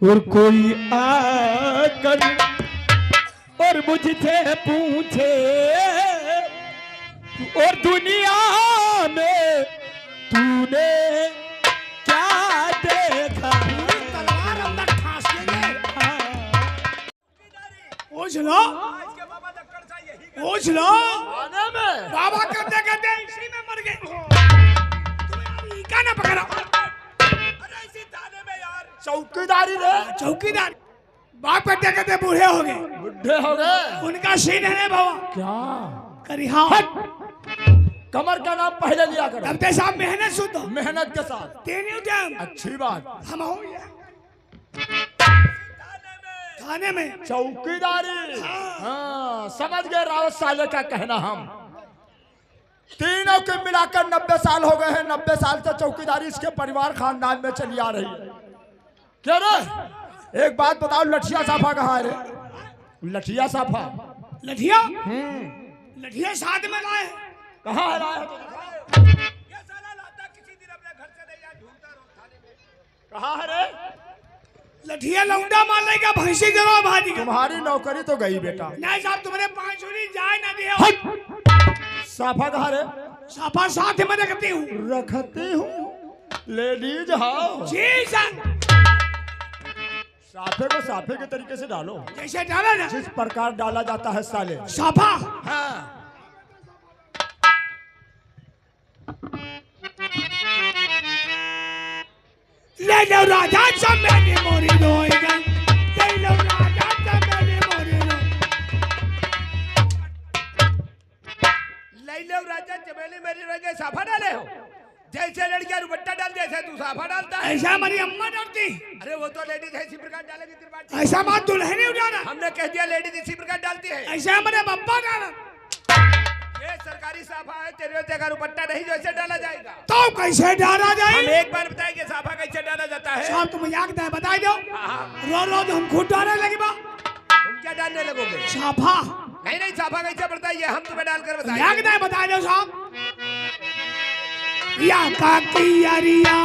और कोई आकर और मुझसे पूछे और दुनिया में तूने क्या देखा। तलवार अंदर ठास देंगे। पूछ लो पूछ लो। बाबा करते करते इसी में मर गए। तुम्हें इका ना पकड़ा। अरे इसी थाने में यार चौकीदारी रे चौकीदार। बाप करते करते बूढ़े हो गए। बुढ़े हो गए। उनका सीन है बाबा क्या करिहा। कमर का नाम पहले लिया करो। तब ते साहब मेहनत शुद्ध मेहनत के साथ। तीन टाइम अच्छी बात। हम हो थाने में चौकीदारी। हाँ समझ गए रावत साले का कहना। हम तीनों के मिलाकर 90 साल हो गए हैं। 90 साल से चौकीदारी इसके परिवार खानदान में चली आ रही है। क्या रे एक बात बताओ, लठिया साफा कहाँ है रे? लठिया साफा लठिया लठिया साथ में लाए। कहाँ है लाया? ये साला लाता किसी दिन अपने घर से नहीं, यार ढूंढता रहो थाने में। कहाँ है रे? लठिया लौंडा मार लेगा भैंसी जगह भाजी का। तुम्हारी नौकरी तो गई बेटा। नहीं साहब तुम्हारे 5 चोरी जाए ना दिया। साफा कहाँ रे? साफा साथ में रखती हूँ। रखती हूँ लेडीज हाउ। जी सर साफे को साफे के तरीके से डालो जैसे डाला ना। जिस प्रकार डाला जाता है साले। साफा हाँ। ले लो राजा सब मैंने मोरी रोएगा। ले लो राजा सब मैंने मोरी रो। ले लो राजा चमेली मेरी रोगे साफा डाले हो। जैसे लड़कियां दुपट्टा डालते ऐसे तू साफा डालता है। ऐसा हमारी अम्मा डरती। अरे वो तो लेडीज है, इसी प्रकार डालेगी त्रिपाठी। ऐसा बात दुल्हन ही उठाना। हमने कह दिया लेडीज इसी प्रकार डालती है। ऐसा हमारे पप्पा डाला। ये सरकारी साफा है, तेरे जगह दुपट्टा नहीं जो ऐसे डाला जाएगा। तो कैसे डाला जाए? हम एक बार बताएंगे साफा कैसे डाला जाता है। साहब तुम याद है बता दो। रोज हम खुद डालने लगे बा। तुम क्या डालने लगोगे? साफा नहीं नहीं साफा कैसे पड़ता है ये हम तुम्हें डालकर याद बताएंगे। है बता दो साहब। या काकी यारिया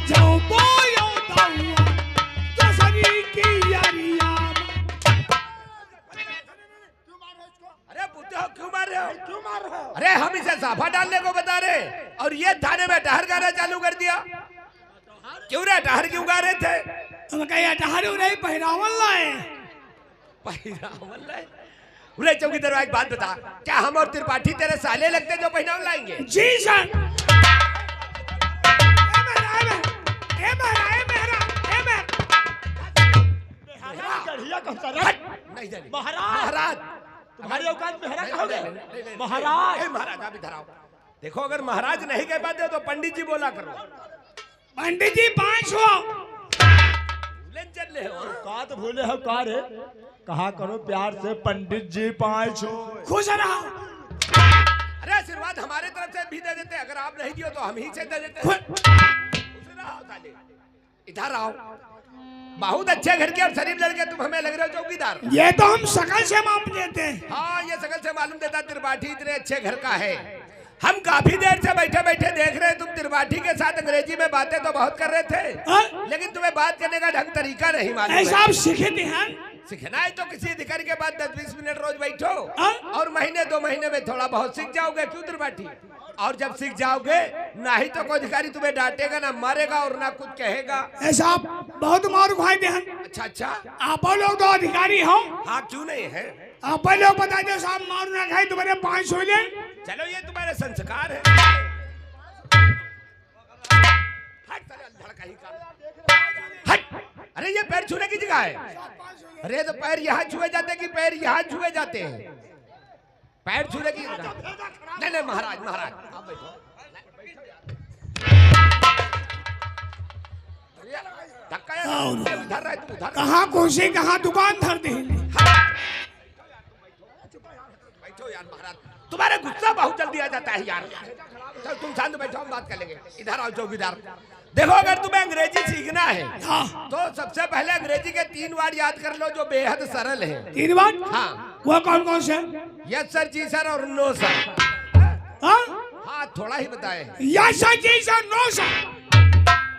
जो बोयो दाऊआ तो सनी की यारिया। अरे पुत्ते हो क्यों मार रहे हो? क्यों मार रहे हो? अरे हम इसे साफा डालने को बता रहे और ये थाने में डहर गाना चालू कर दिया। क्यों रे डहर क्यों गा रहे थे? हम कहे डहरू नहीं पहरावल लाए। पहनावल लाए? बोले चौकीदार एक बात बता, क्या हम और त्रिपाठी तेरे साले लगते जो पहनावल लाएंगे? जी सर। नहीं जाने। महाराज तुम्हारी औकात मेहरा कहाँ गए? महाराज महाराज आप इधर आओ। देखो अगर महाराज नहीं कह पाते तो पंडित जी बोला करो। पंडित जी 5 हो। चल ले हो औकात भूले हो का रे? कहा करो प्यार से पंडित जी 5 हो। खुश रहो। अरे आशीर्वाद हमारे तरफ से भी दे देते, अगर आप नहीं दियो तो हम ही से दे देते। खुश रहो साले। इधर आओ। बहुत अच्छे घर के और शरीफ लड़के तुम हमें लग रहे हो चौकीदार। ये तो हम शकल से मालूम देते हैं। हाँ ये शकल से मालूम देता त्रिपाठी इतने अच्छे घर का है। हम काफी देर से बैठे बैठे देख रहे हैं तुम त्रिपाठी के साथ अंग्रेजी में बातें तो बहुत कर रहे थे, लेकिन तुम्हें बात करने का ढंग तरीका नहीं मालूम है। ऐसा आप सीखे हैं? सीखना है तो किसी अधिकारी के बाद 10-20 मिनट रोज बैठो और महीने 2 महीने में थोड़ा बहुत सीख जाओगे। क्यों त्रिपाठी? और जब सीख जाओगे ना ही तो कोई अधिकारी तुम्हें डांटेगा ना मारेगा और ना कुछ कहेगा। ऐसा आप बहुत मार खाए थे। अच्छा अच्छा आप लोग तो अधिकारी हो। हाँ क्यों नहीं है? आप लोग बता दो साहब मार ना खाए तुम्हारे 5 हो जाए। चलो ये तुम्हारे संस्कार है। हट साले अंधड़ कहीं का। हट। अरे ये पैर छूने की जगह है। अरे तो पैर यहाँ छुए जाते कि पैर यहाँ छुए जाते हैं? पैर छूने की जगह। नहीं नहीं महाराज महाराज आप बैठो। उधर रहे तू उधर। कहाँ खुशी कहाँ दुकान धर दी। बैठो यार महाराज, तुम्हारे गुस्सा बहुत जल्दी आ जाता है यार। चल तुम शांत बैठो हम बात कर लेंगे। इधर आओ चौकीदार। देखो अगर तुम्हें अंग्रेजी सीखना है तो सबसे पहले अंग्रेजी के 3 वर्ड याद कर लो जो बेहद सरल है। 3 बार? हाँ। वो कौन कौन से? यस सर जी सर और नो सर। हाँ? हाँ थोड़ा ही बताए। यस जी सर नो सर।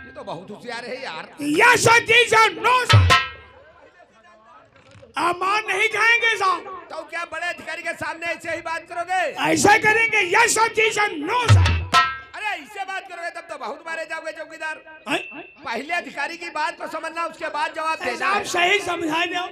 ये तो बहुत होशियार है यार। यस जी सर नो सर। आप मान नहीं खाएंगे साहब। तो क्या बड़े अधिकारी के सामने ऐसे ही बात करोगे? ऐसा करेंगे यस सर जी सर नो सर। अरे ऐसे बात करोगे तब तो बहुत मारे जाओगे चौकीदार। हैं? पहले अधिकारी की बात को समझना, उसके बाद जवाब देना आप है। सही समझा दो।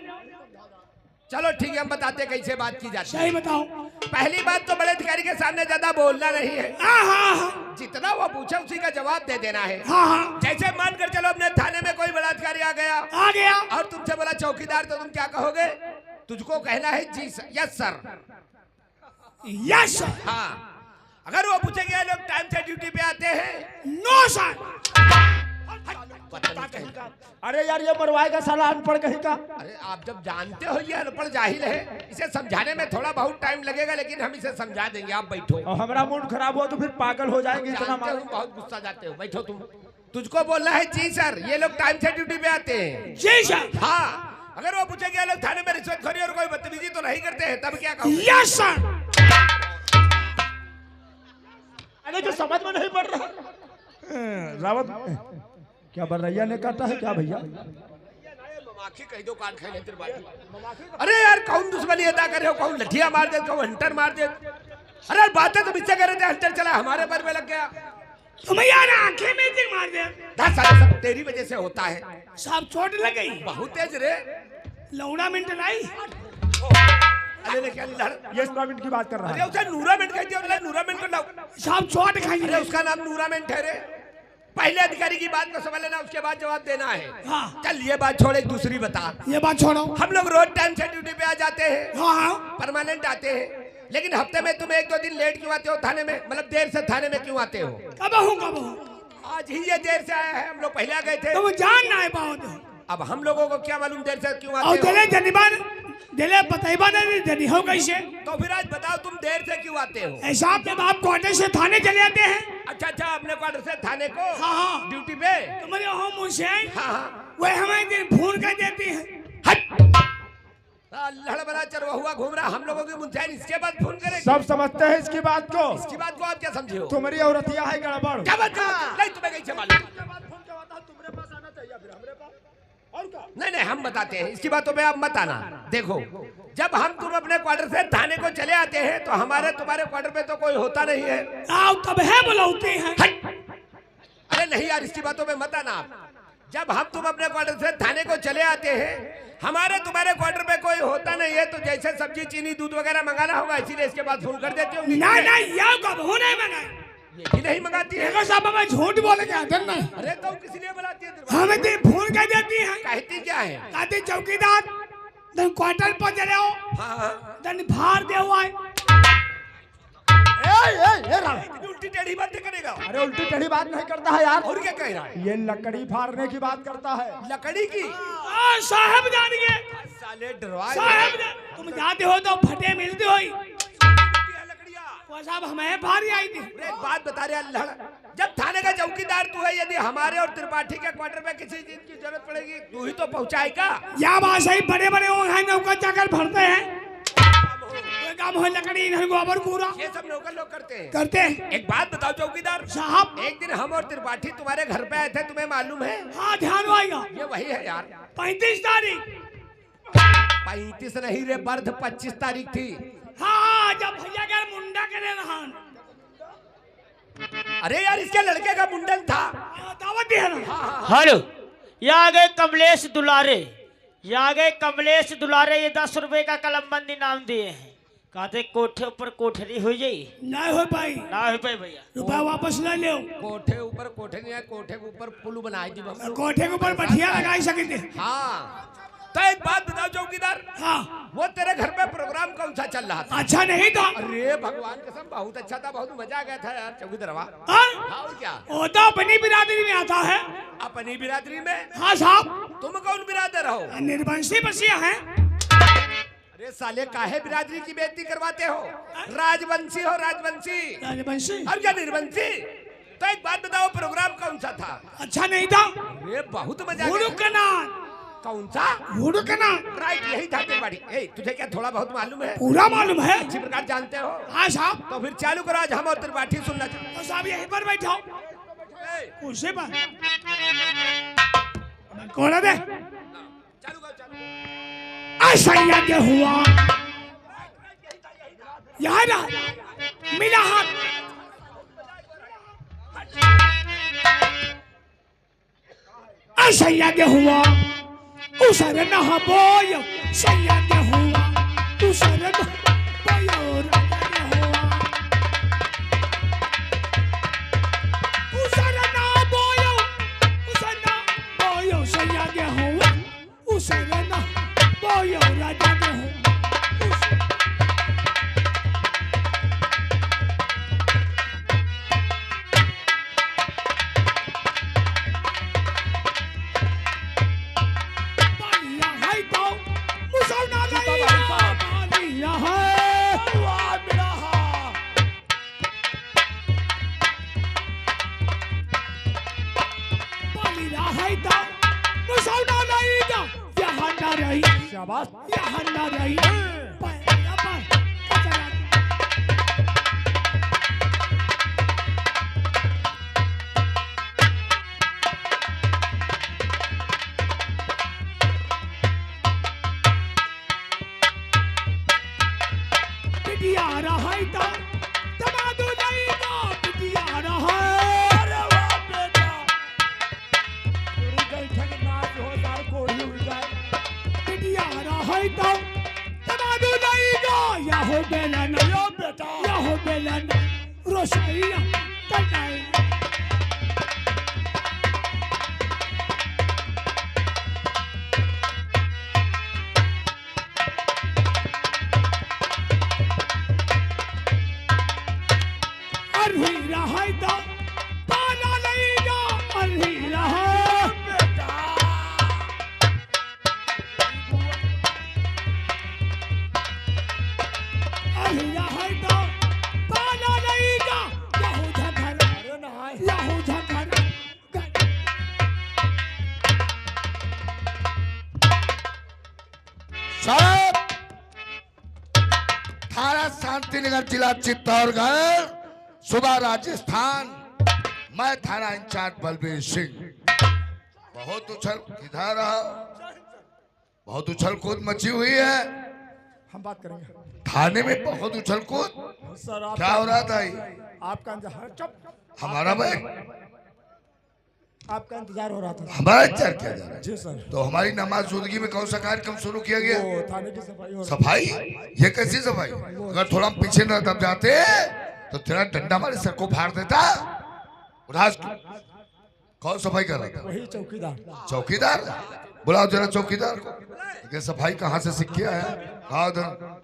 चलो ठीक है, हम बताते कैसे बात की जाती है। सही बताओ। पहली बात तो बड़े अधिकारी के सामने ज्यादा बोलना नहीं है। हाँ हाँ हाँ जितना वो पूछे उसी का जवाब दे देना है। हाँ हाँ जैसे मान कर चलो अपने थाने में कोई बड़ा अधिकारी आ गया आ गया। और तुमसे बोला चौकीदार, तो तुम क्या कहोगे? तुझको कहना है जी sir, yes sir. Yes sir. हाँ, अगर वो पूछेंगे ये लोग टाइम से ड्यूटी पे आते हैं? No sir. अरे यार ये मरवाएगा साला अनपढ़ कहीं का। अरे आप जब जानते हो ये अनपढ़ जाहिल है, इसे समझाने में थोड़ा बहुत टाइम लगेगा, लेकिन हम इसे समझा देंगे। आप बैठो। और हमारा मूड खराब हो तो फिर पागल हो जाएंगे, इतना जानते हो, मारो। बहुत गुस्सा जाते हो। बैठो तुम। तुझको बोलना है जी सर, ये लोग टाइम से ड्यूटी पे आते हैं। जी सर। हाँ, अगर वो पूछेंगे ये लोग थाने में रिश्वतखोरी और कोई बदतमीजी तो नहीं करते हैं, तब क्या कहोगे? Yes sir. अरे जो समझ में नहीं पड़ रहा। रावत क्या बर्रैया ने काटा है क्या भैया? ममाखी कह दो, कान खाए तेरे बात। अरे यार कौन दुश्मनी अदा कर रहे हो? कौन लठिया मार दे, कौन हंटर मार दे। अरे बातें तो मुझसे कर रहे थे, हंटर चला हमारे पर में लग गया। तुम्हें यार आंखें में जिग मार दे। दस साल सब तेरी वजह से होता है। साहब चोट लग गई। बहुत तेज रे। लौड़ा मिनट लाई। अरे ने क्या लड़? ये टूर्नामेंट की बात कर रहा अरे है। उसे नूरामेंट कहते हो। नूरामेंट को लाओ। साहब चोट खाई। अरे उसका नाम नूरामेंट है रे। पहले अधिकारी की बात को समझ लेना, उसके बाद जवाब देना है। हाँ। चल ये बात छोड़, एक दूसरी बता। ये बात छोड़ो। हम लोग रोज टाइम से ड्यूटी पे आ जाते हैं। हाँ हाँ परमानेंट आते हैं, लेकिन हफ्ते में तुम 1-2 दिन लेट क्यों आते हो थाने में? मतलब देर से थाने में क्यों आते हो? कब हूँ। आज ही ये देर से आया है, हम लोग पहले आ गए थे। तुम जान ना है बहुत। अब हम लोगों को क्या मालूम देर से क्यों और आते हो? दिले जनिबान दिले पताइबा ने जनी हो कैसे? तो फिर आज बताओ तुम देर से क्यों आते हो? ऐसा जब आप क्वार्टर से थाने चले आते हैं। अच्छा अच्छा, अपने क्वार्टर से थाने को? हाँ हाँ ड्यूटी पे? तुम्हारे होम मुझसे हाँ हाँ। वह हमें दिन फोन कर देती है। लड़ बना चरवा हुआ घूम रहा, हम लोगों की मुंशाइन इसके बाद फोन करेगी। सब समझते हैं इसकी बात को। इसकी बात को आप क्या समझे हो? तुम्हारी औरतिया है गड़बड़। क्या बात नहीं, तुम्हें कैसे मालूम? नहीं नहीं, हम बताते हैं, इसकी बातों में आप मत आना। देखो, जब हम तुम अपने क्वार्टर से थाने को चले आते हैं तो हमारे तुम्हारे क्वार्टर पे तो कोई होता नहीं है। आओ तब है बुलाते हैं। अरे नहीं यार, इसकी बातों में मत आना आप। जब हम तुम अपने क्वार्टर से थाने को चले आते हैं, हमारे तुम्हारे क्वार्टर पे कोई होता नहीं है, तो जैसे सब्जी चीनी दूध वगैरह मंगाना होगा, इसीलिए इसके बाद फोन कर देते हो। ना ना यार कब होने में ये भी नहीं मंगाती है। देखो साहब हमें झूठ बोले क्या डर नहीं। अरे तो किसी ने बुलाती है? हमें दिन फोन कर देती है। कहती क्या है? कहते चौकीदार दिन क्वार्टर पर चले हो। हाँ हाँ। दिन भार दे हुआ है। उल्टी टेढ़ी बातें करेगा। अरे उल्टी टेढ़ी बात नहीं करता है यार। और क्या कह रहा है? ये लकड़ी फाड़ने की बात करता है। लकड़ी की? साहब जानिए साले डरवा साहब तुम जाते हो तो फटे मिलते हो। वो साहब हमें भारी आई थी। एक बात बता रहे अल्लाह, जब थाने का चौकीदार तू है, यदि हमारे और त्रिपाठी के क्वार्टर में किसी चीज की जरूरत पड़ेगी तू ही तो पहुंचाएगा। या बात सही, बड़े बड़े वो हैं नौकर जाकर भरते हैं। काम हो लकड़ी इधर गोबर पूरा ये सब नौकर लोग करते हैं। एक बात बताओ चौकीदार साहब, एक दिन हम और त्रिपाठी तुम्हारे घर पे आए थे, तुम्हें मालूम है? हाँ ध्यान आएगा। ये वही है यार। 35 तारीख। 35 नहीं रे बर्थ 25 तारीख थी। हाँ जब भैया का मुंडा करे रहा। अरे यार इसके लड़के का मुंडन था। दावत दे रहा। हेलो, ये आ गए कमलेश दुलारे। ये आ गए कमलेश दुलारे। ये 10 रुपए का कलमबंदी नाम दिए हैं। कहते कोठे ऊपर कोठरी हो जाई ना हो पाई। ना हो पाई भैया, रुपया वापस ले लो। कोठे ऊपर कोठे नहीं है, कोठे के ऊपर पुल बनाई दी बस। कोठे के ऊपर बढ़िया लगाई सकते। हाँ तो एक बात बताओ चौकीदार, हाँ वो तेरे घर पे प्रोग्राम कौन सा चल रहा था? अच्छा नहीं था। अरे भगवान कसम बहुत अच्छा था, बहुत मजा आ गया था यार चौकीदार। हाँ? हाँ और क्या? वो तो अपनी बिरादरी में आता है। अपनी बिरादरी में? हाँ साहब। तुम कौन बिरादर हो? निर्वंशी बसिया है। अरे साले काहे बिरादरी की बेइज्जती करवाते हो? राजवंशी हो, राजवंशी। राजवंशी और क्या निर्वंशी? तो एक बात बताओ प्रोग्राम कौन सा था? अच्छा नहीं था। अरे बहुत मजा आ गया। कनाट। कौन सा? कनाट। राइट, यही था तेरी। ए तुझे क्या थोड़ा बहुत मालूम है? पूरा मालूम है। अच्छी प्रकार जानते हो? हाँ साहब। तो फिर चालू करो, आज हम और त्रिपाठी सुनना चाहते तो साहब यहीं पर बैठो। हैं। कुर्सी पर कौन है? चालू करो, चालू करो। ऐसा यज्ञ हुआ यहाँ ना मिला हाथ ऐसा यज्ञ हुआ उसर न बोय संयज्ञ हुआ उसर न बोयो राजा हुआ उसर न बोयो संयज्ञ हुआ उसर न बोयो राजा हुआ शाबाश यहाँ न रही पिटिया रहा तो तमादू नहीं ना पिटिया रहा अरे वाह बेटा तेरी बैठक नाच हो दार कोड़ी उड़ जाए पिटिया रहा तो तमादू नहीं ना या हो बेलन यो बेटा या हो बेलन रोशैया तनाई साहब थाना शांतिनगर जिला चित्तौड़गढ़ सुबह राजस्थान। मैं थाना इंचार्ज बलबीर सिंह। बहुत उछल किधर रहा, बहुत उछल कूद मची हुई है हम बात करेंगे थाने में। बहुत उछल कूद सर। आप क्या हो रहा था ये? आपका इंतजार चुप हमारा भाई आपका इंतजार हो रहा था हमारा इंतजार किया जा रहा है। जी सर। तो हमारी नमाजुदगी में कौन सा कार्यक्रम शुरू किया गया? वो थाने की सफाई हो रही सफाई? ये कैसी सफाई? अगर थोड़ा हम पीछे न दब जाते तो तेरा डंडा हमारे सर को फाड़ देता। राज कौन सफाई कर रहा था? वही चौकीदार। चौकीदार? बुलाओ जरा चौकीदार को। ये सफाई कहाँ से सीख किया है? हाँ उधर।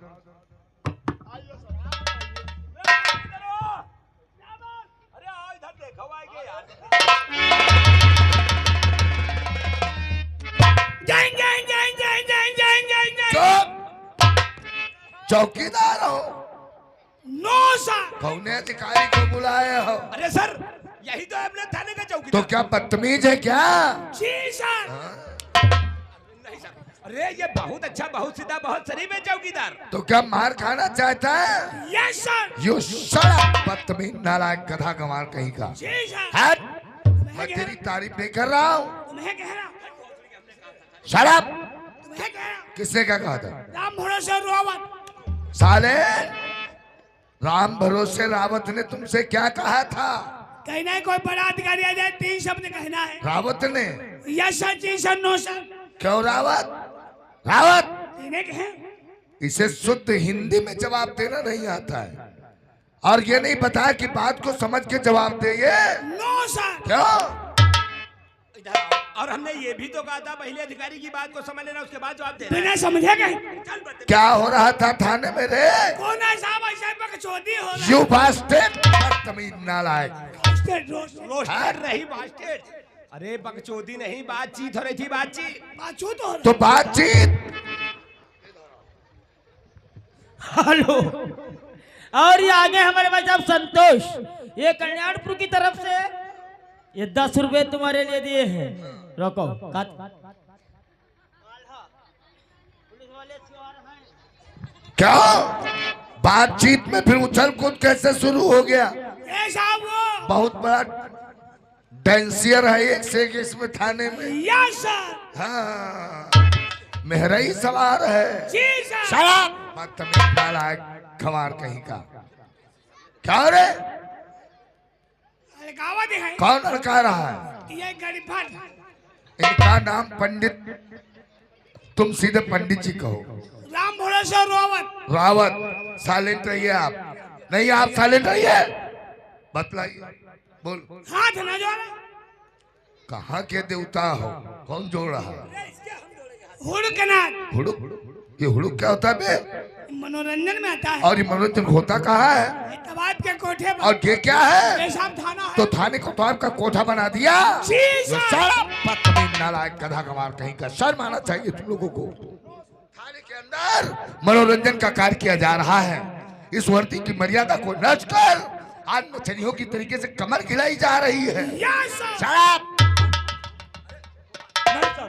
चौकीदार हो? No sir. कौन अधिकारी को बुलाए हो? अरे सर यही तो हमने थाने का चौकीदार। तो क्या बदतमीज है क्या? जी सर। नहीं सर। अरे ये बहुत अच्छा, बहुत सीधा, बहुत शरीफ है चौकीदार। तो क्या मार खाना चाहता है? Yes sir. यू सड़क बदतमीज नालायक गधा गंवार कहीं का। जी सर। हट! मैं तेरी तारीफ नहीं कर रहा हूँ। तुम्हें कह रहा शराब तुम्हें कह रहा किसने क्या कहा था? राम भरोसे रावत। साले राम भरोसे रावत ने तुमसे क्या कहा था? कहना है कोई बड़ा अधिकारी आ जाए 3 शब्द कहना है। रावत ने? Yes sir. जी सर। No sir. क्यों रावत? रावत इन्हें कहे इसे शुद्ध हिंदी में जवाब देना नहीं आता है और ये नहीं पता कि बात को समझ के जवाब दे। ये नो सर। क्यों? इधर आओ। और हमने ये भी तो कहा था पहले अधिकारी की बात को समझ लेना, उसके बाद जवाब देना। बिना समझे गए चल बदतमीज। क्या हो रहा था थाने में रे? कौन है साहब? ऐसा बकचोदी हो रहा यू बास्टेड बदतमीज नालायक। है। रोस्ट रोस्टेड नहीं बास्टेड। अरे बकचोदी नहीं, बातचीत हो रही थी, बातचीत। बाचू तो तो बातचीत हेलो। और ये आगे हमारे भाई साहब संतोष, ये कल्याणपुर की तरफ से ये 10 रुपए तुम्हारे लिए दिए हैं। रोको क्या? बातचीत में फिर उछल कूद कैसे शुरू हो गया? ए साहब वो बहुत बड़ा डांसियर है एक से एक इसमें थाने में। Yes sir. हाँ मेहरा ही सवार है। जी सर। शराब मत में डाला है खमार कहीं का। क्या रे? गावा दिखाई। कौन लड़का रहा है? ये गरीबन। इनका नाम पंडित, तुम सीधे पंडित जी कहो। राम भरोसा रावत। रावत। साइलेंट रहिए आप। नहीं आप साइलेंट रहिए। बतलाइए, बोल। हाथ न जोड़े। कहाँ के देवता हो? कौन जोड़ रहा है? हुड़कनाथ। हुड़ुक? ये हुड़ुक क्या होता है बे? मनोरंजन में आता है। और ये मनोरंजन होता कहाँ है? तबाब के कोठे पर। और ये क्या है? ये सब थाना है। तो थाने को तो आपका कोठा बना दिया। जी सर। शराब बदतमीज नालायक गधा गवार कहीं का। शर्म आना चाहिए तुम लोगों को। थाने के अंदर मनोरंजन का कार्य किया जा रहा है। इस वर्दी की मर्यादा को नच कर आज मछलियों की तरीके से कमर खिलाई जा रही है। Yes sir. शराब।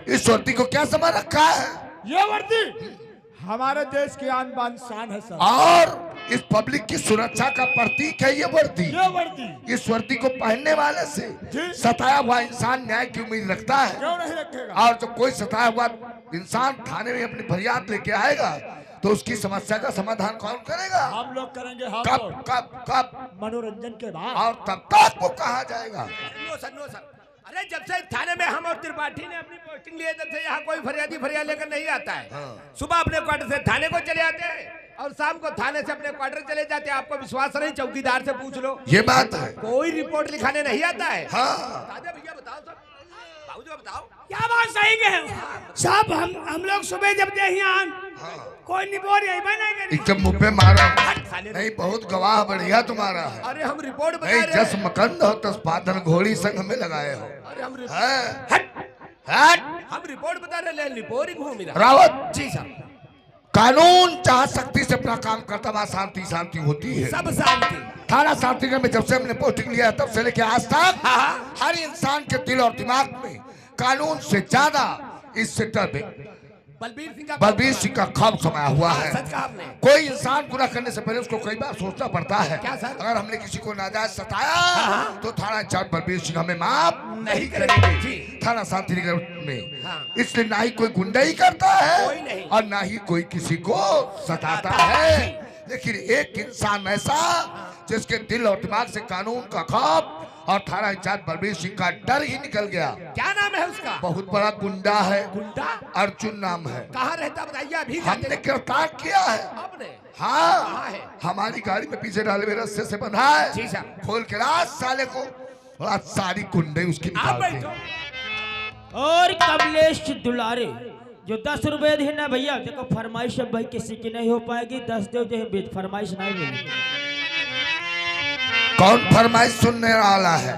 इस वर्दी को क्या समझ रखा है? ये वर्दी हमारे देश की आन बान शान है सर। और इस पब्लिक की सुरक्षा का प्रतीक है ये वर्दी। ये वर्दी इस वर्दी को पहनने वाले से जी। सताया हुआ इंसान न्याय की उम्मीद रखता है। क्यों नहीं रखेगा? और जब कोई सताया हुआ इंसान थाने में अपनी फरियाद लेके आएगा तो उसकी समस्या का समाधान कौन करेगा? हम लोग करेंगे। हम कब लोग कब कब? मनोरंजन के बाद। और तब तक वो कहा जाएगा। No sir, no sir. अरे जब से थाने में हम और त्रिपाठी ने अपनी पोस्टिंग ली है, तब से यहाँ कोई फरियाद लेकर नहीं आता है। सुबह अपने क्वार्टर से थाने को चले आते हैं और शाम को थाने से अपने क्वार्टर चले जाते हैं। आपको विश्वास नहीं, चौकीदार से पूछ लो। ये बात है। कोई रिपोर्ट लिखाने नहीं आता है। हाँ। राजा भैया बताओ सर, बाबूजी बताओ। क्या बात सही कहे साहब। हम लोग सुबह जब दे यहाँ कोई निपोर यही नहीं करी। इनके मुंह पे मारा साले नहीं। बहुत गवाह बढ़िया तुम्हारा है। अरे हम रिपोर्ट बता नहीं रहे जस हैं। मकंद हो तस पादन घोड़ी संग में लगाए हो। अरे हम हैं? हट, हट। हम रिपोर्ट बता रहे हैं, रिपोर्ट घूम रहा। रावत जी सर। कानून जहाँ सख्ती से अपना काम करता वहाँ शांति शांति होती है। सब शांति। थाना शांतिनगर में जब से हमने पोस्टिंग लिया तब से लेके आज तक हर इंसान के दिल और दिमाग में कानून से ज्यादा इस सेक्टर में बलबीर सिंह का खौफ समाया हुआ है। सच कहा आपने। कोई इंसान गुनाह करने से पहले उसको कई बार सोचना पड़ता है। क्या सर? अगर हमने किसी को नाजायज सताया तो थाना इंचार्ज बलबीर सिंह हमें माफ नहीं करेंगे जी। थाना शांतिनगर में हाँ। इसलिए ना ही कोई गुंडाई करता कोई है नहीं। और ना ही कोई किसी को सताता है। लेकिन एक इंसान ऐसा जिसके दिल और दिमाग से कानून का खौफ और थाना इंचार्ज बलबीर सिंह का डर ही निकल गया। क्या नाम है उसका? बहुत बड़ा गुंडा है। गुंडा? अर्जुन नाम है। कहाँ रहता बताइए अभी। हमने गिरफ्तार किया है। आपने? हाँ कहाँ है? हमारी गाड़ी में पीछे डाले हुए रस्से से बंधा है। जी सर। खोल के रात साले को आज सारी कुंडे उसकी आप निकाल बैठो। दी। और कमलेश दुलारे जो 10 रुपए दे ना भैया, देखो फरमाइश अब भाई किसी की नहीं हो पाएगी। 10 दो जो है फरमाइश नहीं मिलेगी। कौन फरमाइश सुनने वाला है?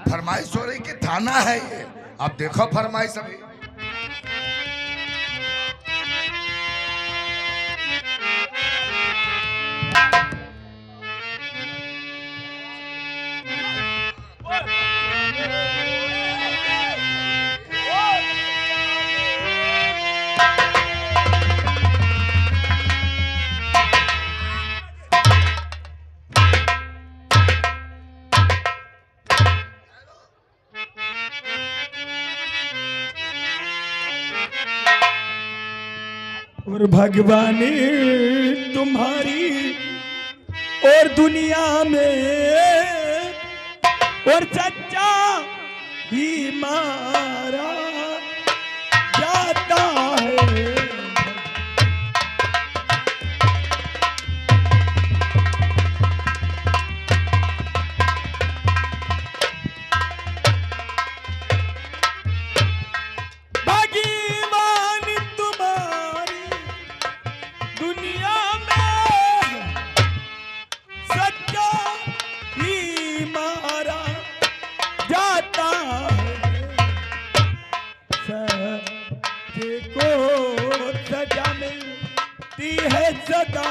फरमाइश हो रही कि थाना है ये? अब देखो फरमाइश अभी। और भगवानी तुम्हारी और दुनिया में और सच्चा ही मारा जाता है। भगवान तुम्हारी दुनिया में सच्चा ही मारा जाता है। सच्चे को सजा मिलती है सदा।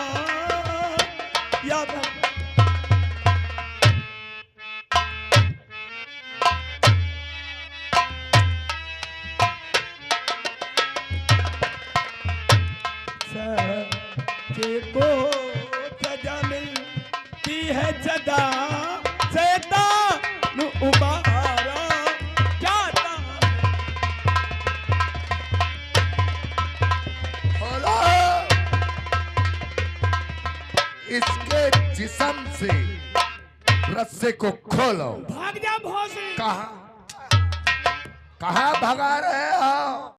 या सच्चे को सजा मिलती है सदा। शैतान उबारा जाता। इसके जिस्म से रस्से को खोलो। भाग जा भोसड़ी। कहाँ भगा रहे हो?